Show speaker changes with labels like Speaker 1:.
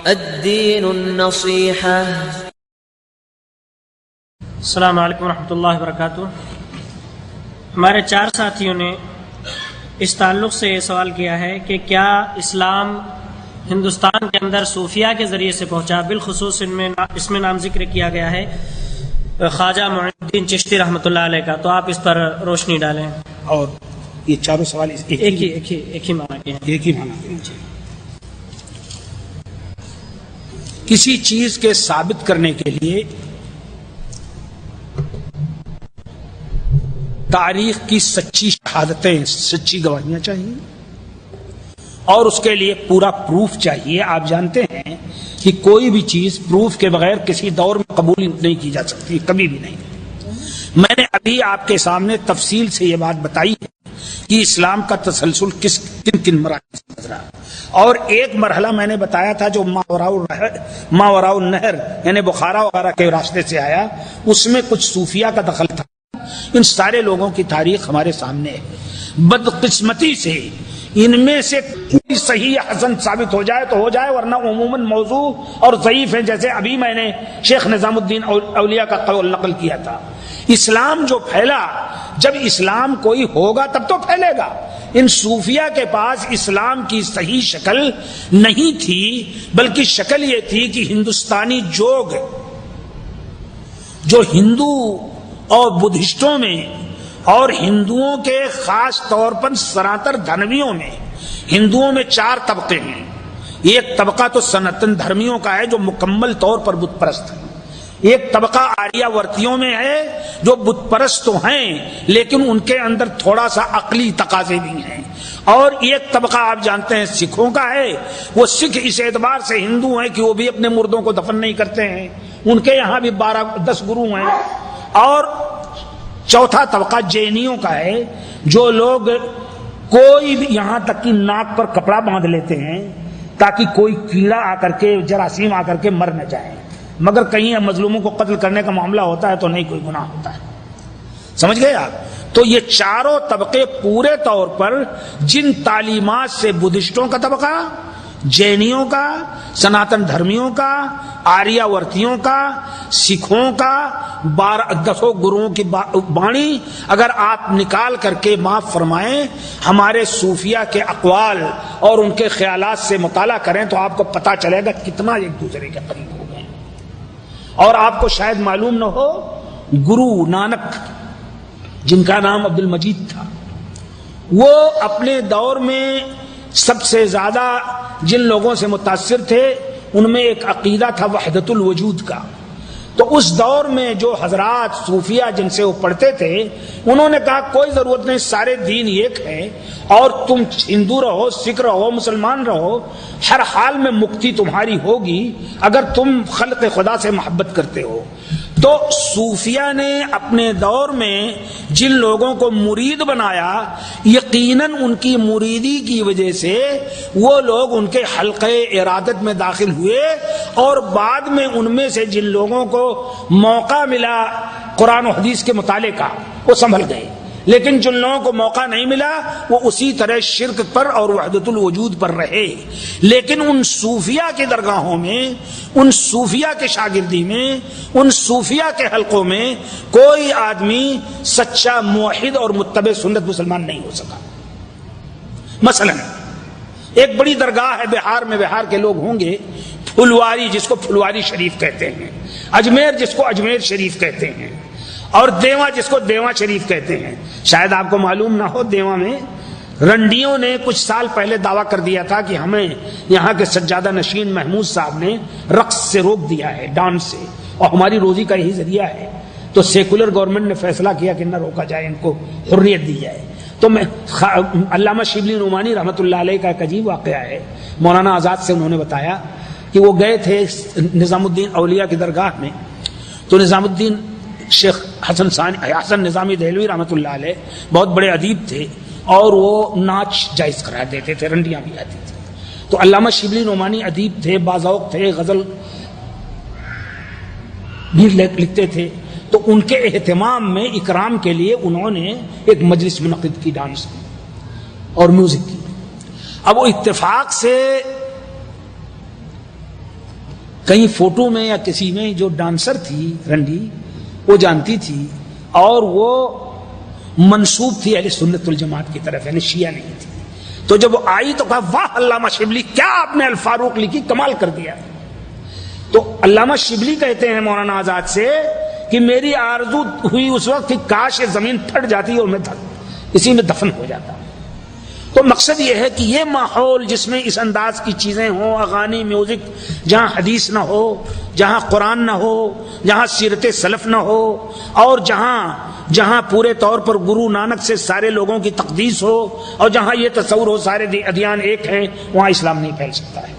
Speaker 1: الدین النصیحہ۔
Speaker 2: السلام علیکم ورحمۃ اللہ وبرکاتہ۔ ہمارے 4 ساتھیوں نے اس تعلق سے یہ سوال کیا ہے کہ کیا اسلام ہندوستان کے اندر صوفیہ کے ذریعے سے پہنچا، بالخصوص اس میں نام ذکر کیا گیا ہے خواجہ معین الدین چشتی رحمۃ اللہ علیہ کا، تو آپ اس پر روشنی ڈالیں۔
Speaker 3: اور یہ چاروں سوال
Speaker 2: ایک ہی معنی کے ہیں۔
Speaker 3: ایک ہی معنی جی۔ کسی چیز کے ثابت کرنے کے لیے تاریخ کی سچی شہادتیں، سچی گواہیاں چاہیے، اور اس کے لیے پورا پروف چاہیے۔ آپ جانتے ہیں کہ کوئی بھی چیز پروف کے بغیر کسی دور میں قبول نہیں کی جا سکتی، کبھی بھی نہیں۔ میں نے ابھی آپ کے سامنے تفصیل سے یہ بات بتائی ہے کہ اسلام کا تسلسل کن مراحل سے گزرا، اور ایک مرحلہ میں نے بتایا تھا جو ماوراء النہر یعنی بخارا وغیرہ کے راستے سے آیا، اس میں کچھ صوفیہ کا دخل تھا۔ ان سارے لوگوں کی تاریخ ہمارے سامنے ہے۔ بدقسمتی سے ان میں سے کوئی صحیح حسن ثابت ہو جائے تو ہو جائے، ورنہ عموماً موضوع اور ضعیف ہیں، جیسے ابھی میں نے شیخ نظام الدین اولیاء کا قول نقل کیا تھا۔ اسلام جو پھیلا، جب اسلام کوئی ہوگا تب تو پھیلے گا۔ ان صوفیہ کے پاس اسلام کی صحیح شکل نہیں تھی، بلکہ شکل یہ تھی کہ ہندوستانی جوگ جو ہندو اور بدھسٹوں میں اور ہندوؤں کے خاص طور پر سناتن دھرمیوں میں، ہندوؤں میں 4 طبقے ہیں۔ ایک طبقہ تو سناتن دھرمیوں کا ہے جو مکمل طور پر بت پرست ہے، ایک طبقہ آریہ ورتیوں میں ہے جو بت پرست تو ہیں لیکن ان کے اندر تھوڑا سا عقلی تقاضے بھی ہیں، اور ایک طبقہ آپ جانتے ہیں سکھوں کا ہے۔ وہ سکھ اس اعتبار سے ہندو ہیں کہ وہ بھی اپنے مردوں کو دفن نہیں کرتے ہیں، ان کے یہاں بھی 10 گرو ہیں۔ اور چوتھا طبقہ جینیوں کا ہے، جو لوگ کوئی بھی یہاں تک کہ ناک پر کپڑا باندھ لیتے ہیں تاکہ کوئی کیڑا آ کر کے، جراثیم آ کر کے مر نہ جائے، مگر کہیں مظلوموں کو قتل کرنے کا معاملہ ہوتا ہے تو نہیں کوئی گناہ ہوتا ہے۔ سمجھ گئے آپ؟ تو یہ 4 طبقے پورے طور پر جن تعلیمات سے بدھسٹوں کا طبقہ، جینیوں کا، سناتن دھرمیوں کا، آریہ ورتیوں کا، سکھوں کا، 10 گروؤں کی بانی اگر آپ نکال کر کے معاف فرمائیں ہمارے صوفیہ کے اقوال اور ان کے خیالات سے مطالعہ کریں تو آپ کو پتا چلے گا کتنا ایک دوسرے کے قریب ہو گئے۔ اور آپ کو شاید معلوم نہ ہو، گرو نانک جن کا نام عبد المجید تھا، وہ اپنے دور میں سب سے زیادہ جن لوگوں سے متاثر تھے ان میں ایک عقیدہ تھا وحدت الوجود کا۔ تو اس دور میں جو حضرات صوفیہ جن سے وہ پڑھتے تھے انہوں نے کہا کوئی ضرورت نہیں، سارے دین ایک ہے، اور تم ہندو رہو، سکھ رہو، مسلمان رہو، ہر حال میں مکتی تمہاری ہوگی اگر تم خلق خدا سے محبت کرتے ہو۔ تو صوفیہ نے اپنے دور میں جن لوگوں کو مرید بنایا، یقیناً ان کی مریدی کی وجہ سے وہ لوگ ان کے حلقے ارادت میں داخل ہوئے، اور بعد میں ان میں سے جن لوگوں کو موقع ملا قرآن و حدیث کے مطالعے کا وہ سنبھل گئے، لیکن جن لوگوں کو موقع نہیں ملا وہ اسی طرح شرک پر اور وحدت الوجود پر رہے۔ لیکن ان صوفیہ کی درگاہوں میں، ان صوفیہ کے شاگردی میں، ان صوفیہ کے حلقوں میں کوئی آدمی سچا موحد اور متبع سنت مسلمان نہیں ہو سکا۔ مثلا ایک بڑی درگاہ ہے بہار میں، بہار کے لوگ ہوں گے، پھلواری جس کو پھلواری شریف کہتے ہیں، اجمیر جس کو اجمیر شریف کہتے ہیں، اور دیواں جس کو دیواں شریف کہتے ہیں۔ شاید آپ کو معلوم نہ ہو، دیواں میں رنڈیوں نے کچھ سال پہلے دعویٰ کر دیا تھا کہ ہمیں یہاں کے سجادہ نشین محمود صاحب نے رقص سے روک دیا ہے، ڈانس سے، اور ہماری روزی کا یہی ذریعہ ہے۔ تو سیکولر گورنمنٹ نے فیصلہ کیا کہ نہ روکا جائے، ان کو حریت دی جائے۔ تو میں علامہ شبلی نعمانی رحمۃ اللہ علیہ کا ایک عجیب واقعہ ہے، مولانا آزاد سے انہوں نے بتایا کہ وہ گئے تھے نظام الدین اولیاء کی درگاہ میں، تو نظام الدین شیخ حسن نظامی دہلوی رحمۃ اللہ علیہ بہت بڑے ادیب تھے، اور وہ ناچ جائز قرار دیتے تھے، رنڈیاں بھی آتی تھیں۔ تو علامہ شبلی نعمانی ادیب تھے، باذوق تھے، غزل بھی لکھتے تھے، تو ان کے اہتمام میں اکرام کے لیے انہوں نے ایک مجلس منعقد کی ڈانس کی اور میوزک کی۔ اب وہ اتفاق سے کہیں فوٹو میں یا کسی میں جو ڈانسر تھی رنڈی وہ جانتی تھی اور وہ منسوب تھی اہل سنت والجماعت کی طرف، یعنی شیعہ نہیں تھی. تو جب وہ آئی تو کہا واہ علامہ شبلی کیا آپ نے الفاروق لکھی، کمال کر دیا. تو علامہ شبلی کہتے ہیں مولانا آزاد سے کہ میری آرزو ہوئی اس وقت کہ کاش یہ زمین پھٹ جاتی اور میں اسی میں دفن ہو جاتا. تو مقصد یہ ہے کہ یہ ماحول جس میں اس انداز کی چیزیں ہوں، اغانی، میوزک، جہاں حدیث نہ ہو، جہاں قرآن نہ ہو، جہاں سیرت سلف نہ ہو، اور جہاں پورے طور پر گرو نانک سے سارے لوگوں کی تقدیس ہو، اور جہاں یہ تصور ہو سارے ادیان ایک ہیں، وہاں اسلام نہیں پھیل سکتا ہے.